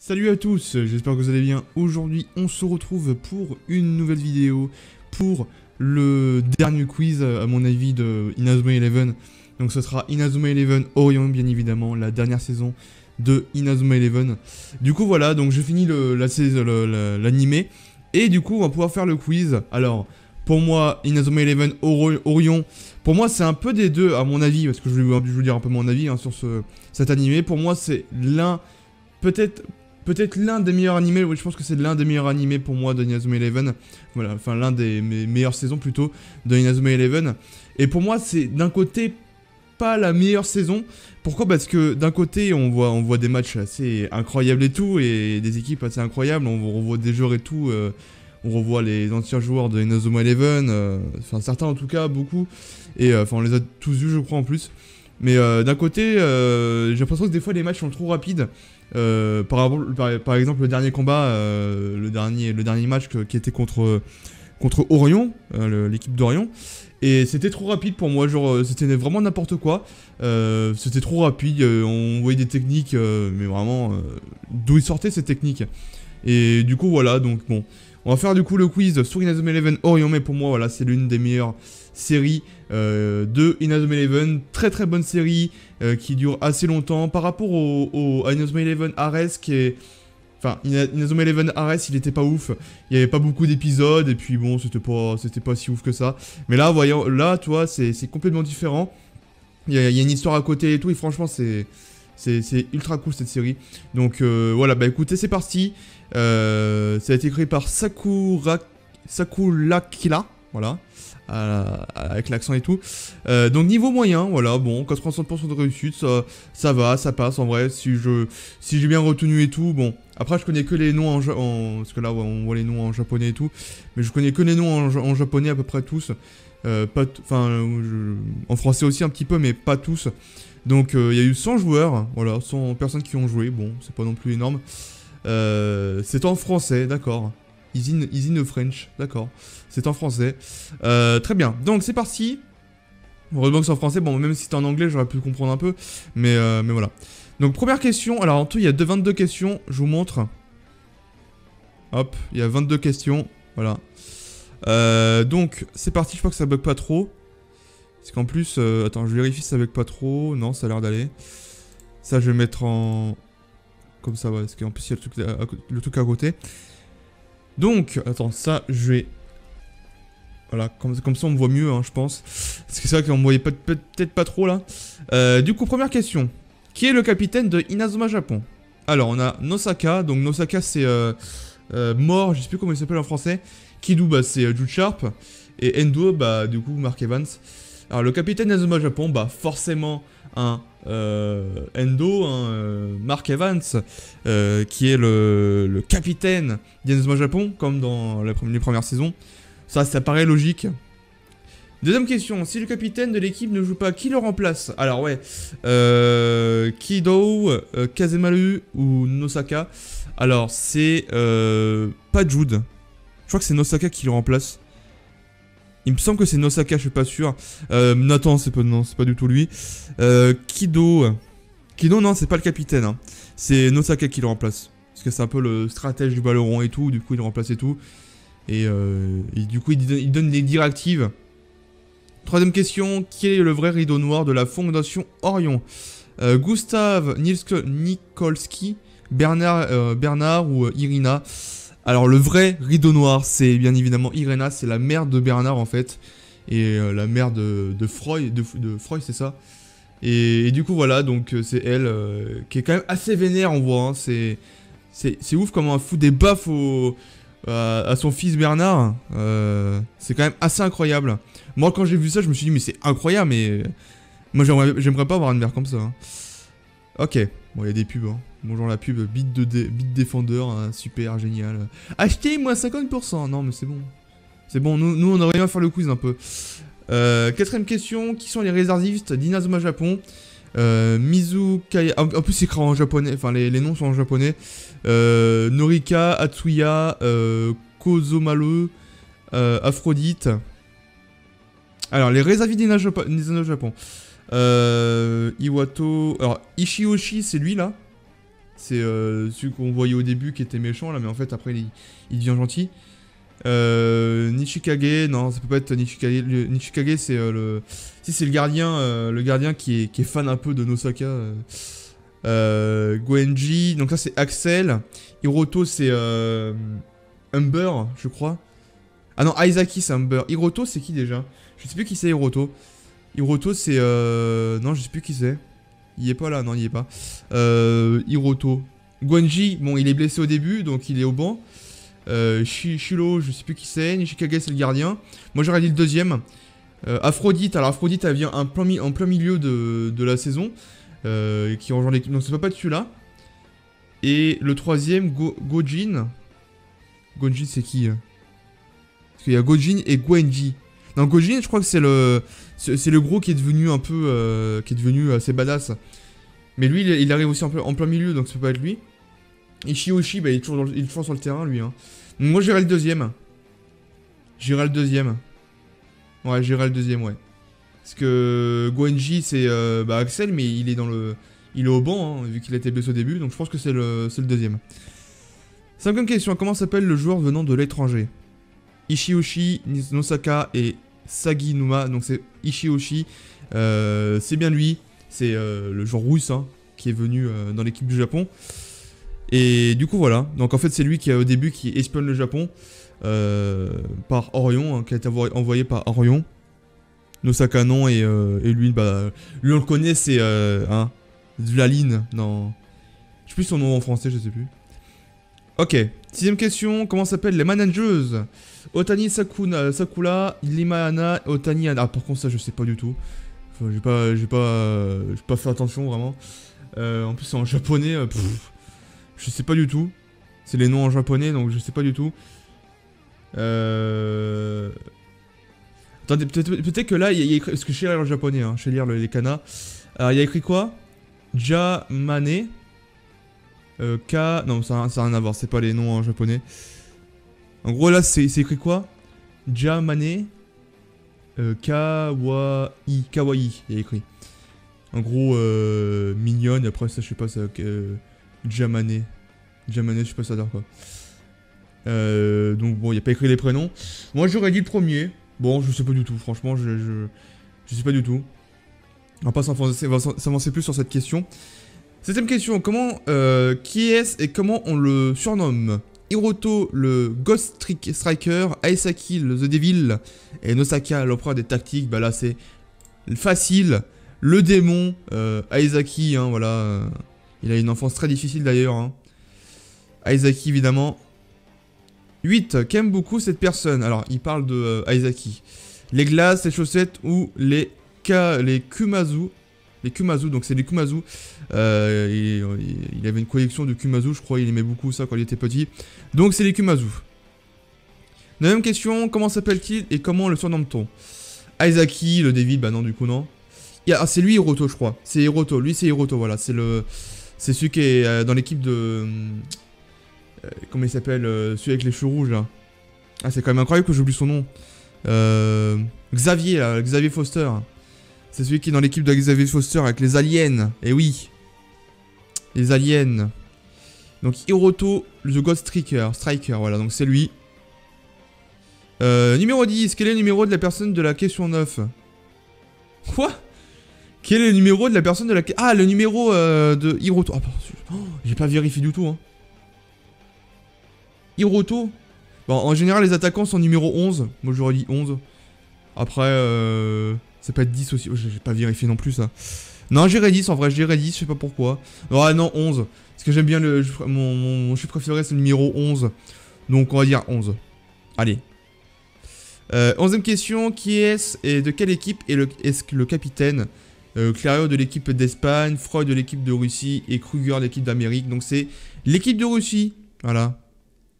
Salut à tous, j'espère que vous allez bien. Aujourd'hui, on se retrouve pour une nouvelle vidéo, pour le dernier quiz, à mon avis, de Inazuma Eleven. Donc ce sera Inazuma Eleven Orion, bien évidemment, la dernière saison de Inazuma Eleven. Du coup, voilà, donc je finis l'animé, et du coup, on va pouvoir faire le quiz. Alors, pour moi, Inazuma Eleven Orion, pour moi, c'est un peu des deux, à mon avis, parce que je vais vous dire un peu mon avis hein, sur cet animé. Pour moi, c'est l'un, peut-être l'un des meilleurs animés, oui, je pense que c'est l'un des meilleurs animés pour moi de Inazuma Eleven. Voilà, enfin l'un des meilleures saisons plutôt de Inazuma Eleven. Et pour moi, c'est d'un côté pas la meilleure saison. Pourquoi? Parce que d'un côté, on voit des matchs assez incroyables et tout, et des équipes assez incroyables. On revoit des joueurs et tout. On revoit les anciens joueurs de Inazuma Eleven, enfin certains en tout cas, beaucoup. Et enfin, on les a tous vus, je crois, en plus. Mais d'un côté, j'ai l'impression que des fois les matchs sont trop rapides. Par exemple, le dernier combat, le dernier match qui était contre Orion, l'équipe d'Orion. Et c'était trop rapide pour moi, genre c'était vraiment n'importe quoi. C'était trop rapide, on voyait des techniques, mais vraiment, d'où ils sortaient ces techniques. Et du coup voilà, donc bon. On va faire du coup le quiz sur Inazuma Eleven Orion, mais pour moi voilà, c'est l'une des meilleures séries de Inazuma Eleven. Très très bonne série qui dure assez longtemps par rapport à Inazuma Eleven Ares qui est... Enfin, Inazuma Eleven Ares, il était pas ouf. Il y avait pas beaucoup d'épisodes, et puis bon, c'était pas si ouf que ça. Mais là, voyons, là, tu vois, c'est complètement différent. Il y a une histoire à côté et tout, et franchement, c'est ultra cool cette série. Donc voilà, bah écoutez, c'est parti. Ça a été créé par Sakurakila, voilà, avec l'accent et tout. Donc niveau moyen, voilà, bon, 85% de réussite, ça va, ça passe en vrai, si j'ai bien retenu et tout, bon. Après, je connais que les noms parce que là, ouais, on voit les noms en japonais et tout, mais je connais que les noms en japonais à peu près tous. En français aussi un petit peu, mais pas tous. Donc il y a eu 100 joueurs, voilà, 100 personnes qui ont joué, bon, c'est pas non plus énorme. C'est en français, d'accord. Easy no French, d'accord. C'est en français. Très bien, donc c'est parti. Heureusement que c'est en français, bon, même si c'était en anglais, j'aurais pu comprendre un peu. Mais voilà. Donc première question, alors en tout il y a 22 questions, je vous montre. Hop, il y a 22 questions, voilà. Donc c'est parti, je crois que ça bug pas trop. Parce qu'en plus, attends, je vérifie si ça bug pas trop. Non, ça a l'air d'aller. Ça, je vais mettre en... Comme ça, ouais, parce qu'en plus, il y a le truc à côté. Donc, attends, ça, je vais... Voilà, comme ça, on me voit mieux, hein, je pense. Parce que c'est vrai qu'on me voyait peut-être pas trop, là. Du coup, première question. Qui est le capitaine de Inazuma Japon? Alors, on a Nosaka. Donc, Nosaka, c'est mort. Je sais plus comment il s'appelle en français. Kidu, bah, c'est Jude Sharp. Et Endo, bah, du coup, Mark Evans. Alors, le capitaine d'Inazuma Japon, bah, forcément, un Endo, Mark Evans, qui est le capitaine d'Inazuma Japon, comme dans les premières saisons. Ça paraît logique. Deuxième question, si le capitaine de l'équipe ne joue pas, qui le remplace? Alors ouais, Kido, Kazemaru ou Nosaka. Alors c'est pas Jude. Je crois que c'est Nosaka qui le remplace. Il me semble que c'est Nosaka, je suis pas sûr. Nathan, c'est pas du tout lui. Kido, non, c'est pas le capitaine. Hein. C'est Nosaka qui le remplace. Parce que c'est un peu le stratège du ballon rond et tout. Du coup, il remplace et tout. Et du coup, il donne des directives. Troisième question. Qui est le vrai rideau noir de la Fondation Orion? Gustav Nikolski, Bernard ou Irina? Alors le vrai rideau noir, c'est bien évidemment Irina, c'est la mère de Bernard en fait. Et la mère de Freud, de Freud, c'est ça. Et du coup voilà, donc c'est elle qui est quand même assez vénère, on voit. Hein, c'est ouf comment elle fout des baffes à son fils Bernard. C'est quand même assez incroyable. Moi quand j'ai vu ça, je me suis dit mais c'est incroyable, mais... Moi j'aimerais pas avoir une mère comme ça. Hein. Ok, bon il y a des pubs. Hein. Bonjour la pub, Beat Defender, hein, super, génial. Achetez moins 50%, non mais c'est bon. C'est bon, nous on aurait bien à faire le quiz un peu. Quatrième question, qui sont les réservistes d'Inazuma Japon? Mizu Kaya, en plus c'est écrit en japonais, enfin les noms sont en japonais. Norika, Atsuya, Kozomaru, Aphrodite. Alors les réservistes d'Inazuma Japon. Iwato, alors Ishioshi c'est lui là. C'est celui qu'on voyait au début qui était méchant là, mais en fait après il devient gentil. Nichikage, non, ça peut pas être Nichikage. Nichikage, c'est le. Si, c'est le gardien qui est fan un peu de Nosaka. Goenji, donc ça c'est Axel. Hiroto, c'est Humber, je crois. Ah non, Aizaki, c'est Humber. Hiroto, c'est qui déjà? Je sais plus qui c'est Hiroto. Hiroto, c'est. Non, je sais plus qui c'est. Il est pas là, non, il est pas. Hiroto. Goenji, bon, il est blessé au début, donc il est au banc. Shiro, je sais plus qui c'est. Nishikage, c'est le gardien. Moi, j'aurais dit le deuxième. Aphrodite, alors Aphrodite, elle vient en plein milieu de la saison. Qui rejoint l'équipe. Donc, ça peut pas être celui-là. Et le troisième, Gojin. Gojin, c'est qui Parce qu'il y a Gojin et Goenji. Non, Gojin, je crois que c'est le gros qui est devenu un peu. Qui est devenu assez badass. Mais lui, il arrive aussi en plein milieu, donc ça peut pas être lui. Ishiyoshi, bah, il est toujours sur le terrain, lui. Hein. Donc moi, j'irai le deuxième. Ouais, j'irai le deuxième, ouais. Parce que Goenji, c'est bah, Axel, mais il est au banc, hein, vu qu'il a été blessé au début. Donc je pense que c'est le deuxième. Cinquième question. Comment s'appelle le joueur venant de l'étranger? Ishiyoshi, Nosaka et Saginuma. Donc c'est Ishiyoshi. C'est bien lui. C'est le joueur russe, hein, qui est venu dans l'équipe du Japon. Et du coup voilà, donc en fait c'est lui qui au début qui espionne le Japon par Orion, hein, qui a été envoyé par Orion. Nosaka non, et lui, bah, lui on le connaît, c'est hein, Zulaline, non, je sais plus son nom en français, je sais plus. Ok, sixième question, comment s'appellent les managers? Otani Sakura, Limahana, Otani Hana. Ah par contre ça je sais pas du tout. Enfin, j'ai pas fait attention vraiment. En plus c'est en japonais, je sais pas du tout. C'est les noms en japonais, donc je sais pas du tout. Attendez, peut-être que là, il y a écrit... Parce que je sais lire le japonais, hein, je sais lire les kanas. Alors, il y a écrit quoi? Jamane. Non, ça n'a rien à voir, c'est pas les noms en japonais. En gros, là, c'est écrit quoi? Jamane. Kawaii. Kawaii, il y a écrit. En gros, mignonne, après ça, je sais pas, ça... Jamane. Jamane, je sais pas ça dire quoi. Donc bon, il n'y a pas écrit les prénoms. Moi j'aurais dit le premier. Bon, je sais pas du tout, franchement, je sais pas du tout. On va pas s'avancer plus sur cette question. Septième question, comment, qui est-ce et comment on le surnomme? Hiroto, le Ghost Striker, Aisaki, le The Devil, et Nosaka, l'empereur des tactiques. Bah là c'est facile. Le démon, Aizaki, hein, voilà. Il a une enfance très difficile d'ailleurs. Hein. Aizaki évidemment. 8. Qu'aime beaucoup cette personne? Alors, il parle de Aizaki. Les glaces, les chaussettes ou les Kumazu. Les Kumazu, donc c'est les Kumazu. Il avait une collection de Kumazu, je crois. Il aimait beaucoup ça quand il était petit. Donc, c'est les Kumazu. Neuvième question. Comment s'appelle-t-il et comment le surnomme-t-on? Aizaki, le David, bah non, du coup, non. Ah, c'est lui Hiroto, je crois. C'est Hiroto. Lui, c'est Hiroto, voilà. C'est celui qui est dans l'équipe de... comment il s'appelle celui avec les cheveux rouges là. Ah c'est quand même incroyable que j'oublie son nom. Xavier là, Xavier Foster. C'est celui qui est dans l'équipe de Xavier Foster avec les aliens. Et oui. Les aliens. Donc Hiroto, The Ghost Striker, voilà, donc c'est lui. Numéro 10, quel est le numéro de la personne de la question 9? Quoi? Quel est le numéro de la personne de la... Ah, le numéro de Hiroto. Ah, j'ai pas vérifié du tout, hein. Hiroto. Bon, en général, les attaquants sont numéro 11. Moi, j'aurais dit 11. Après, ça peut être 10 aussi. Oh, j'ai pas vérifié non plus, ça. Non, j'irais 10, en vrai, je dirais 10, je sais pas pourquoi. Ah non, 11. Parce que j'aime bien mon chiffre préféré, c'est le numéro 11. Donc, on va dire 11. Allez. 11ème question. Qui est-ce et de quelle équipe est-ce que le capitaine? Clario de l'équipe d'Espagne, Freud de l'équipe de Russie et Kruger de l'équipe d'Amérique. Donc, c'est l'équipe de Russie. Voilà.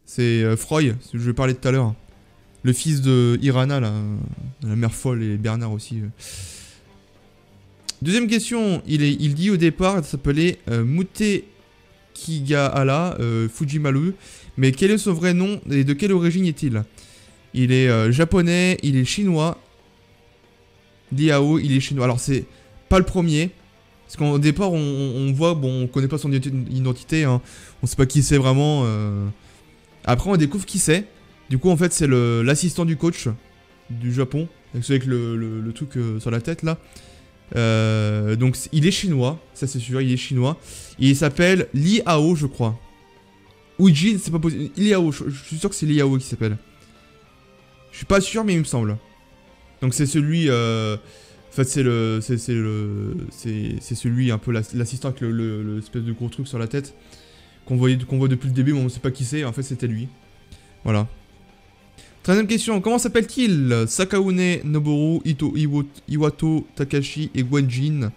C'est Freud, je vais parler tout à l'heure. Le fils de Irana, là, la mère folle, et Bernard aussi. Deuxième question, il dit au départ, il s'appelait Mutekigahara Fujimaru. Mais quel est son vrai nom et de quelle origine est-il? Il est japonais, il est chinois. Liao, il est chinois. Alors c'est pas le premier, Parce qu'au départ, on voit, bon, on connaît pas son identité, hein. On sait pas qui c'est vraiment. Après, on découvre qui c'est. Du coup, en fait, c'est l'assistant du coach du Japon. Avec le truc sur la tête, là. Donc, il est chinois, ça c'est sûr, il est chinois. Et il s'appelle Li Hao, je crois. Ou Jin, c'est pas possible. Li Hao, je suis sûr que c'est Li Hao qui s'appelle. Je suis pas sûr, mais il me semble. Donc, c'est celui. En fait, c'est celui un peu l'assistant avec l'espèce de gros truc sur la tête qu'on voit depuis le début, mais on sait pas qui c'est. En fait, c'était lui. Voilà. 13ème question. Comment s'appelle-t-il? Sakaune, Noboru, Iwato, Takashi et Gwenjin.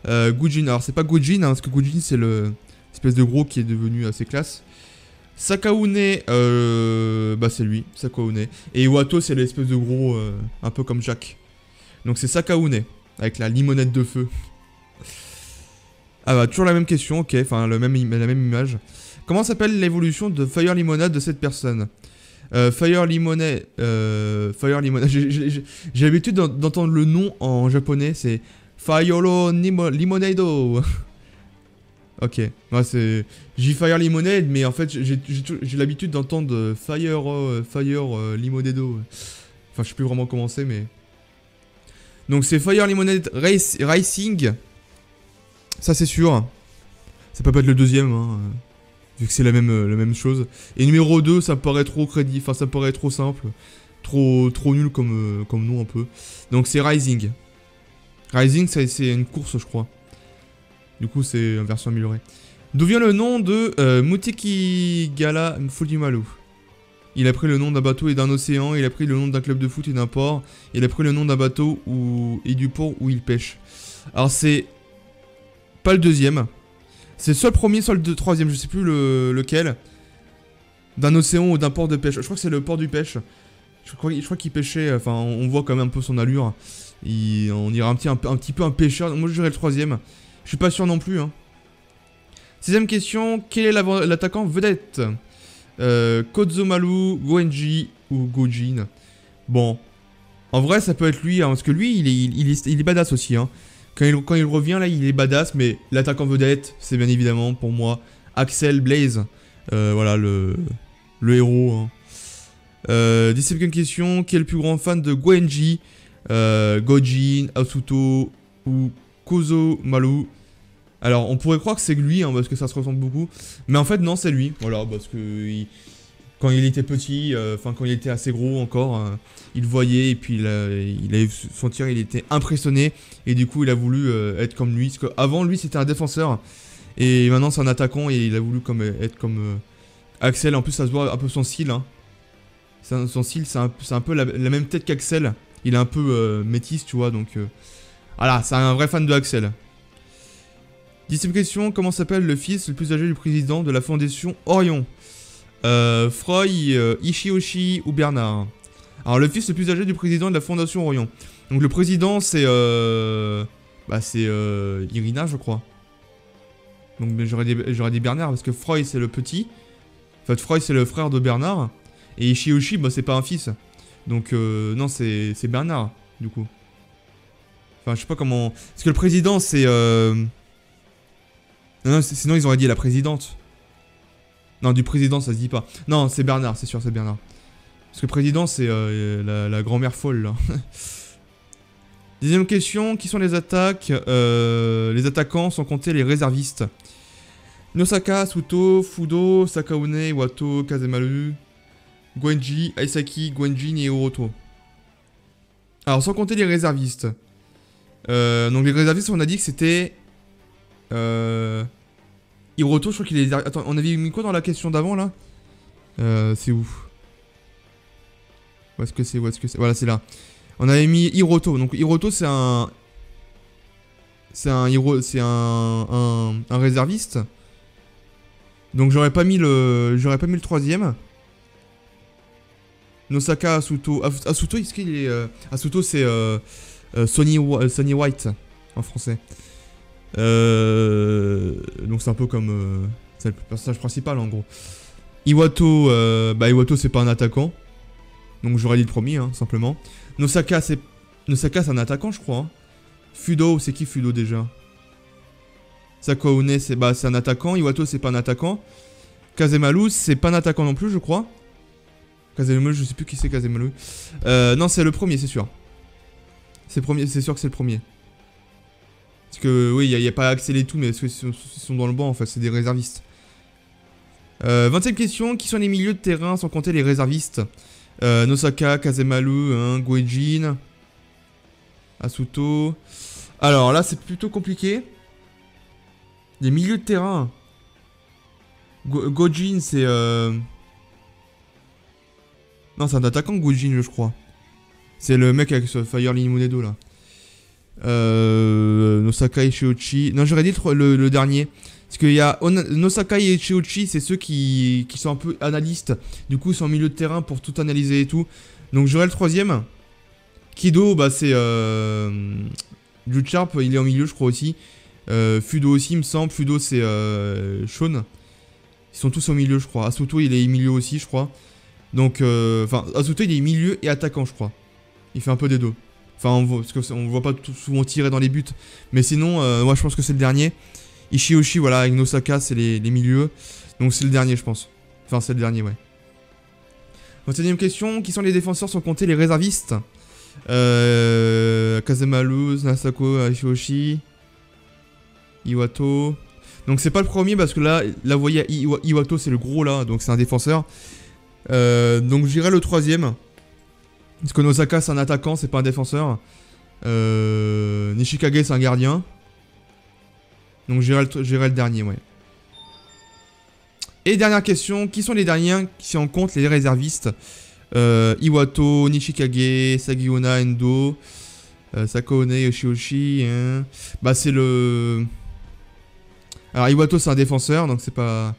Gujin. Alors, c'est pas Gujin, hein, parce que Gujin, c'est l'espèce de gros qui est devenu assez classe. Sakaune, bah c'est lui, Sakaune. Et Iwato, c'est l'espèce de gros, un peu comme Jack. Donc c'est Sakaune, avec la limonette de feu. Ah bah, toujours la même question, ok, enfin la même image. Comment s'appelle l'évolution de Fire Limonade de cette personne? Fire Limonade... J'ai l'habitude d'entendre le nom en japonais, c'est Fire Limonado. Ok, ouais, c'est... J'ai Fire Limonade, mais en fait, j'ai l'habitude d'entendre Fire Limonado. Enfin, je sais plus vraiment comment c'est, mais... Donc, c'est Fire Limonade Racing. Ça, c'est sûr. Ça peut pas être le deuxième, hein, vu que c'est la même chose. Et numéro 2, ça paraît trop crédible, enfin, ça paraît trop simple. Trop nul comme nom, un peu. Donc, c'est Rising. Rising, c'est une course, je crois. Du coup, c'est une version améliorée. D'où vient le nom de Mutekigala Fujimaru? Il a pris le nom d'un bateau et d'un océan. Il a pris le nom d'un club de foot et d'un port. Il a pris le nom d'un bateau et du port où il pêche. Alors, c'est pas le deuxième. C'est soit le premier, soit le troisième. Je sais plus lequel. D'un océan ou d'un port de pêche. Je crois que c'est le port du pêche. Je crois qu'il pêchait. Enfin, on voit quand même un peu son allure. On dirait un petit peu un pêcheur. Moi, je dirais le troisième. Je suis pas sûr non plus, hein. 6ème question. Quel est l'attaquant vedette? Kozomaru, Goenji ou Gojin? Bon. En vrai, ça peut être lui, hein, parce que lui, il est badass aussi, hein. Quand il revient, là, il est badass, mais l'attaquant vedette, c'est bien évidemment, pour moi, Axel Blaze. Voilà, le héros, hein. 17ème question. Qui est le plus grand fan de Goenji? Gojin, Asuto ou Kozomaru? Alors, on pourrait croire que c'est lui, hein, parce que ça se ressemble beaucoup. Mais en fait, non, c'est lui. Voilà, parce que quand il était petit, enfin, quand il était assez gros encore, il voyait et puis il avait son tir, il était impressionné. Et du coup, il a voulu être comme lui. Parce qu'avant, lui, c'était un défenseur. Et maintenant, c'est un attaquant et il a voulu être comme Axel. En plus, ça se voit un peu son style. Hein. Son style, c'est un peu la même tête qu'Axel. Il est un peu métis, tu vois. Donc, voilà, c'est un vrai fan de Axel. 10ème question, comment s'appelle le fils le plus âgé du président de la fondation Orion? Freud, Ishiyoshi ou Bernard? Alors le fils le plus âgé du président de la fondation Orion. Donc le président c'est Irina, je crois. Donc j'aurais dit Bernard parce que Freud c'est le petit. En fait Freud c'est le frère de Bernard. Et Ishiyoshi bah c'est pas un fils. Donc non c'est Bernard du coup. Enfin je sais pas comment... Parce que le président c'est... Non, sinon ils auraient dit la présidente. Non, du président ça se dit pas. Non, c'est Bernard, c'est sûr, c'est Bernard. Parce que président c'est la grand-mère folle là. 10ème question, qui sont les attaques? Les attaquants sans compter les réservistes. Nosaka, Asuto, Fudo, Sakaune, Iwato, Kazemaru, Goenji, Aisaki, Gwenjin et Oroto. Alors sans compter les réservistes. Donc les réservistes on a dit que c'était... Hiroto, je crois qu'il est... Attends, on avait mis quoi dans la question d'avant, là? C'est où? Où est-ce que c'est? Voilà, c'est là. On avait mis Hiroto. Donc, Hiroto, c'est un... C'est un réserviste. Donc, j'aurais pas mis le troisième. Nosaka, Asuto... Asuto, est-ce qu'il est... Asuto, c'est... Sonny White, en français. Donc c'est un peu comme c'est le personnage principal en gros. Iwato, Iwato c'est pas un attaquant. Donc j'aurais dit le premier hein, simplement. Nosaka c'est un attaquant je crois. Hein. Fudo, c'est qui Fudo déjà? Sakaune, c'est un attaquant. Iwato, c'est pas un attaquant. Kazemaru, c'est pas un attaquant non plus, je crois. Kazemaru, je sais plus qui c'est Kazemaru. Non, c'est le premier, c'est sûr. C'est sûr que c'est le premier. Parce que, oui, il n'y a pas Axel et tout, mais parce qu'ils sont dans le banc, enfin, c'est des réservistes. 20ème question, qui sont les milieux de terrain sans compter les réservistes? Nosaka, Kazemaru, hein, Goejin, Asuto. Alors là, c'est plutôt compliqué. Les milieux de terrain. Goejin, c'est... Non, c'est un attaquant, Goejin, je crois. C'est le mec avec ce Fire Limunedo, là. Nosaka et Shiochi. Non, j'aurais dit le dernier. Parce qu'il y a Nosaka et Shiochi, c'est ceux qui sont un peu analystes. Du coup, ils sont en milieu de terrain pour tout analyser et tout. Donc, j'aurais le troisième. Kido, bah, c'est... Jucharp, il est en milieu, je crois aussi. Fudo aussi, il me semble. Fudo, c'est Sean. Ils sont tous au milieu, je crois. Asuto, il est milieu aussi, je crois. Donc, enfin, Asuto, il est milieu et attaquant, je crois. Il fait un peu des deux. Enfin, parce qu'on voit pas souvent tirer dans les buts. Mais sinon, moi, je pense que c'est le dernier. Ishioshi, voilà, avec Nosaka, c'est les milieux. Donc, c'est le dernier, je pense. Enfin, c'est le dernier, ouais. 21ème question. Qui sont les défenseurs sans compter les réservistes? Kazemaru, Nasako, Ishioshi, Iwato. Donc, c'est pas le premier parce que là, vous voyez, Iwato, c'est le gros là. Donc, c'est un défenseur. Donc, j'irai le troisième. Parce que Nosaka, c'est un attaquant, c'est pas un défenseur. Nishikage, c'est un gardien. Donc j'irai le dernier, ouais. Et dernière question, qui sont les derniers qui en compte les réservistes? Iwato, Nishikage, Sagiona, Endo, Sakaone, Yoshioshi. Hein. Bah c'est le... Alors Iwato, c'est un défenseur, donc c'est pas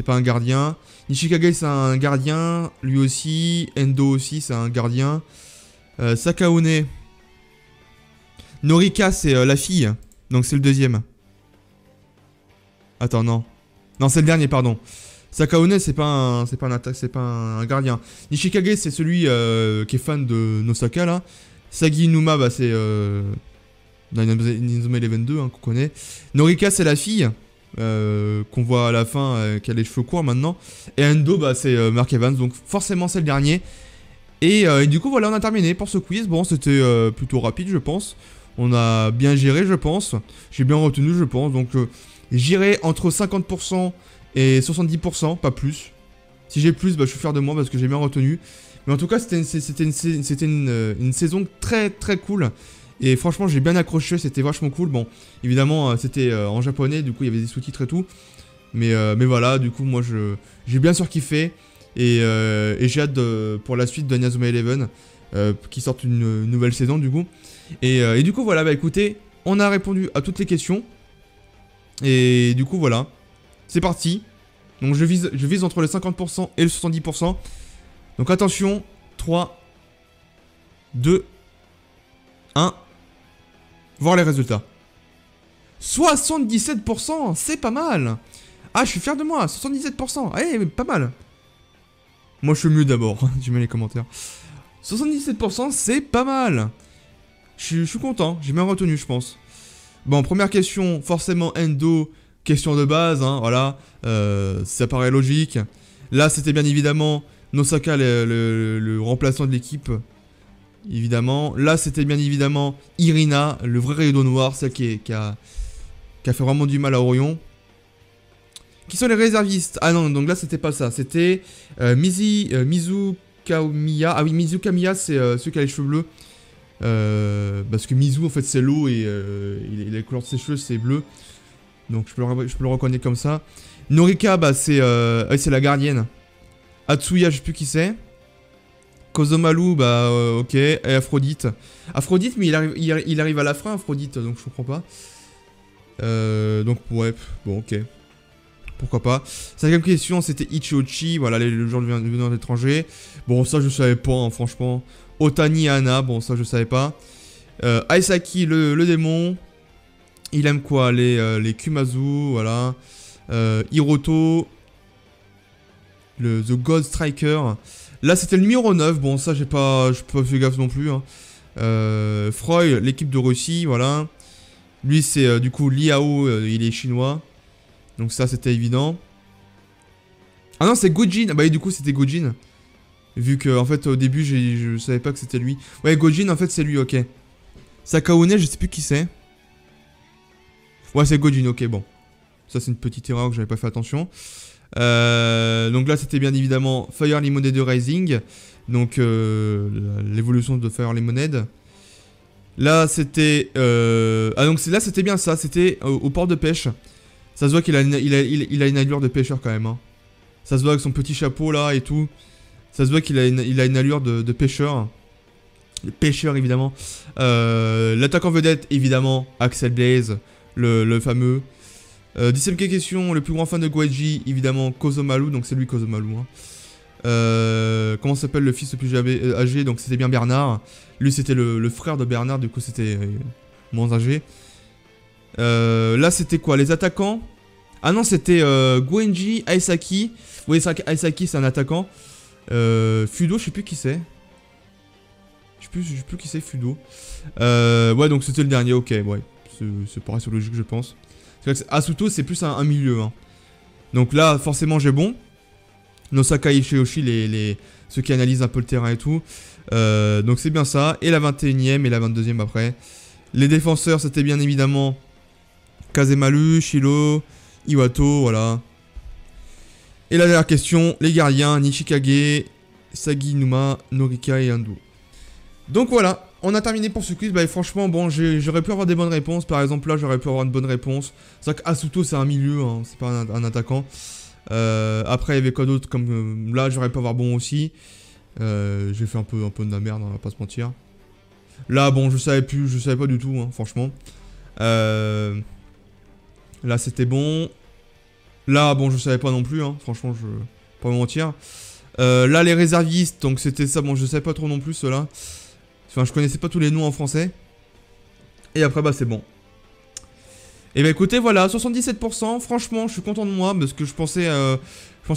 un gardien. Nishikage, c'est un gardien, lui aussi. Endo aussi, c'est un gardien. Sakaone. Norika, c'est la fille, donc c'est le deuxième. Attends, non. Non, c'est le dernier, pardon. Sakaone, c'est pas un gardien. Nishikage, c'est celui qui est fan de Nosaka, là. Sagi Inuma, bah, c'est... dans Inazuma Eleven 2, hein, qu'on connaît. Norika, c'est la fille, qu'on voit à la fin, qui a les cheveux courts, maintenant. Et Endo, bah, c'est Mark Evans, donc forcément, c'est le dernier. Et du coup, voilà, on a terminé pour ce quiz. Bon, c'était plutôt rapide, je pense. On a bien géré, je pense. J'ai bien retenu, je pense, donc... J'irai entre 50% et 70%, pas plus. Si j'ai plus, bah, je suis fier de moi parce que j'ai bien retenu. Mais en tout cas, c'était une saison très très cool. Et franchement, j'ai bien accroché, c'était vachement cool. Bon, évidemment, c'était en japonais, du coup, il y avait des sous-titres et tout. Mais voilà, du coup, moi, j'ai bien surkiffé. Et j'ai hâte pour la suite de Inazuma Eleven, qui sorte une nouvelle saison, du coup. Et du coup, voilà, bah écoutez, on a répondu à toutes les questions. Et du coup, voilà. C'est parti. Donc, je vise entre le 50% et le 70%. Donc, attention. 3, 2, 1. Voir les résultats. 77%, c'est pas mal. Ah, je suis fier de moi. 77%. Eh, pas mal. Moi, je suis mieux d'abord. Je mets les commentaires. 77%, c'est pas mal. Je suis content. J'ai bien retenu, je pense. Bon, première question, forcément Endo, question de base, hein, voilà, ça paraît logique. Là, c'était bien évidemment Nosaka, le remplaçant de l'équipe, évidemment. Là, c'était bien évidemment Irina, le vrai rideau noir, celle qui a fait vraiment du mal à Orion. Qui sont les réservistes? Ah non, donc là, c'était pas ça, c'était Mizu Kamiya. Ah oui, Mizu Kamiya, c'est celui qui a les cheveux bleus. Parce que Mizu en fait c'est l'eau et la couleur de ses cheveux c'est bleu. Donc je peux le reconnaître comme ça. Norika bah c'est la gardienne. Atsuya je sais plus qui c'est. Kozomaru bah ok. Et Aphrodite. Aphrodite mais il arrive à la fin Aphrodite donc je comprends pas. Donc ouais bon ok. Pourquoi pas. 5ème question c'était Ichiochi. Voilà le genre venant d'étranger. Bon ça je savais pas hein, franchement. Otani Hana, bon ça je savais pas. Aisaki le démon. Il aime quoi? Les Kumazu, voilà. Hiroto. The God Striker. Là c'était le numéro 9, bon ça j'ai pas fait gaffe non plus. Hein. Freud, l'équipe de Russie, voilà. Lui, c'est du coup Liao, il est chinois. Donc ça, c'était évident. Ah non, c'est Gojin. Ah bah du coup, c'était Gojin. Vu que, en fait, au début, je savais pas que c'était lui. Ouais, Gojin, en fait, c'est lui, ok. Sakaone, je sais plus qui c'est. Ouais, c'est Gojin, ok, bon. Ça, c'est une petite erreur que j'avais pas fait attention. Donc là, c'était bien évidemment Fire Lemonade Rising. Donc, l'évolution de Fire Lemonade. Là, c'était... Ah, donc là, c'était bien ça. C'était au port de pêche. Ça se voit qu'il a, il a une allure de pêcheur quand même. Hein. Ça se voit avec son petit chapeau là et tout. Ça se voit qu'il a, une allure de pêcheur. De pêcheur, évidemment. L'attaquant vedette, évidemment, Axel Blaze, le fameux. 10ème question, le plus grand fan de Goeji, évidemment, Kozomaru. Donc c'est lui, Kozomaru. Hein. Comment s'appelle le fils le plus âgé? Donc c'était bien Bernard. Lui c'était le frère de Bernard, du coup c'était moins âgé. Là c'était quoi? Les attaquants? Ah non, c'était Goenji, Aisaki. Oui, Aisaki c'est un attaquant. Fudo, je sais plus qui c'est. Je sais plus qui c'est Fudo. Ouais, donc c'était le dernier, ok, ouais. C'est pareil sur logique, je pense. Asuto c'est plus un milieu. Hein. Donc là, forcément j'ai bon. Nosaka Ishiyoshi, ceux qui analysent un peu le terrain et tout. Donc c'est bien ça. Et la 21ème et la 22ème après. Les défenseurs, c'était bien évidemment Kazemaru, Shiro, Iwato, voilà. Et la dernière question, les gardiens, Nishikage, Saginuma, Norika et Ando. Donc voilà, on a terminé pour ce quiz. Bah, et franchement, bon, j'aurais pu avoir des bonnes réponses. Par exemple, là, j'aurais pu avoir une bonne réponse. C'est vrai qu'Asuto, c'est un milieu, hein, c'est pas un attaquant. Après, il y avait quoi d'autre comme là, j'aurais pu avoir bon aussi. J'ai fait un peu de la merde, on va pas se mentir. Là, bon, je savais pas du tout, hein, franchement. Là, c'était bon. Là, bon, je savais pas non plus, hein, franchement, je vais pas me mentir. Là, les réservistes, donc c'était ça, bon, je savais pas trop non plus, ceux-là. Enfin, je connaissais pas tous les noms en français. Et après, bah, c'est bon. Et bah écoutez, voilà, 77%, franchement, je suis content de moi, parce que je pensais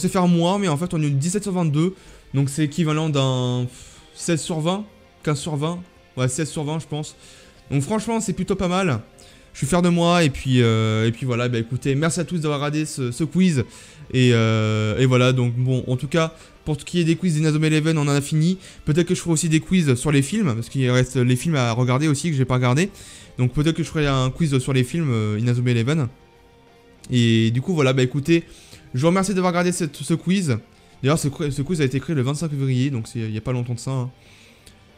faire moins, mais en fait, on est 17 sur 22. Donc c'est équivalent d'un 16 sur 20, 15 sur 20, ouais, 16 sur 20, je pense. Donc franchement, c'est plutôt pas mal. Je suis fier de moi, et puis voilà, bah écoutez, merci à tous d'avoir regardé ce quiz. Et voilà, donc bon, en tout cas, pour ce qui est des quiz d'Inazuma Eleven, on en a fini. Peut-être que je ferai aussi des quiz sur les films, parce qu'il reste les films à regarder aussi, que j'ai pas regardé. Donc peut-être que je ferai un quiz sur les films Inazuma Eleven. Et du coup, voilà, bah écoutez, je vous remercie d'avoir regardé ce quiz. D'ailleurs, ce quiz a été créé le 25 février, donc il n'y a pas longtemps de ça. Hein.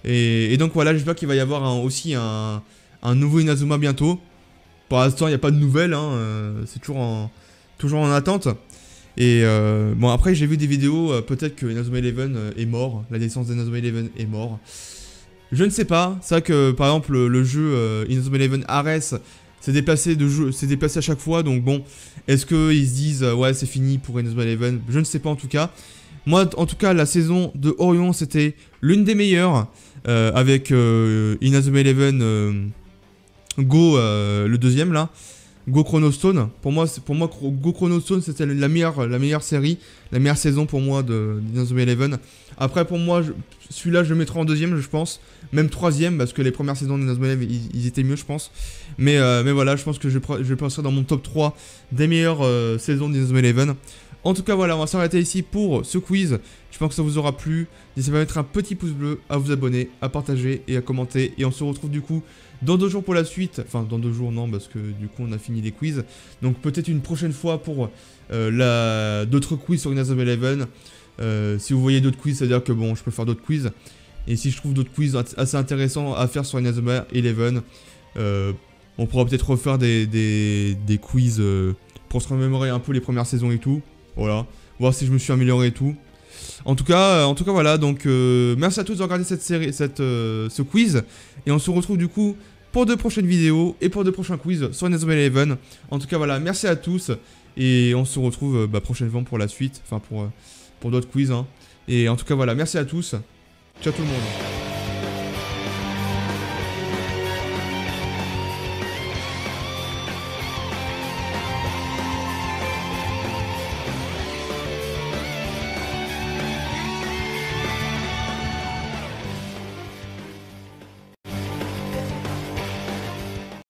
Et donc voilà, j'espère qu'il va y avoir aussi un nouveau Inazuma bientôt. Pour l'instant, il n'y a pas de nouvelles, hein, c'est toujours en attente. Et bon, après, j'ai vu des vidéos, peut-être que Inazuma Eleven est mort, la licence d'Inazuma Eleven est mort. Je ne sais pas, c'est vrai que par exemple, le jeu Inazuma Eleven Ares s'est déplacé à chaque fois, donc bon, est-ce qu'ils se disent, ouais, c'est fini pour Inazuma Eleven? Je ne sais pas en tout cas. Moi, en tout cas, la saison de Orion, c'était l'une des meilleures, avec Inazuma Eleven Go, le deuxième là. Go Chronostone, pour moi Go Chronostone c'était la meilleure série, la meilleure saison pour moi d'Inazuma Eleven. Après pour moi, celui-là je le mettrai en deuxième je pense, même troisième parce que les premières saisons d'Inazuma Eleven ils étaient mieux je pense. Mais voilà, je pense que je passerai dans mon top 3 des meilleures saisons d'Inazuma Eleven. En tout cas voilà, on va s'arrêter ici pour ce quiz, je pense que ça vous aura plu. N'hésitez pas à mettre un petit pouce bleu, à vous abonner, à partager et à commenter. Et on se retrouve du coup dans 2 jours pour la suite. Enfin, dans 2 jours, non, parce que du coup, on a fini les quiz. Donc, peut-être une prochaine fois pour d'autres quiz sur Inazuma Eleven. Si vous voyez d'autres quiz, c'est-à-dire que bon, je peux faire d'autres quiz. Et si je trouve d'autres quiz assez intéressants à faire sur Inazuma Eleven, on pourra peut-être refaire des quiz pour se remémorer un peu les premières saisons et tout. Voilà, voir si je me suis amélioré et tout. En tout cas voilà, donc merci à tous de regarder ce quiz. Et on se retrouve du coup pour de prochaines vidéos et pour de prochains quiz sur Inazuma Eleven. En tout cas voilà, merci à tous. Et on se retrouve prochainement pour la suite, enfin pour d'autres quiz. Hein. Et en tout cas voilà, merci à tous. Ciao tout le monde.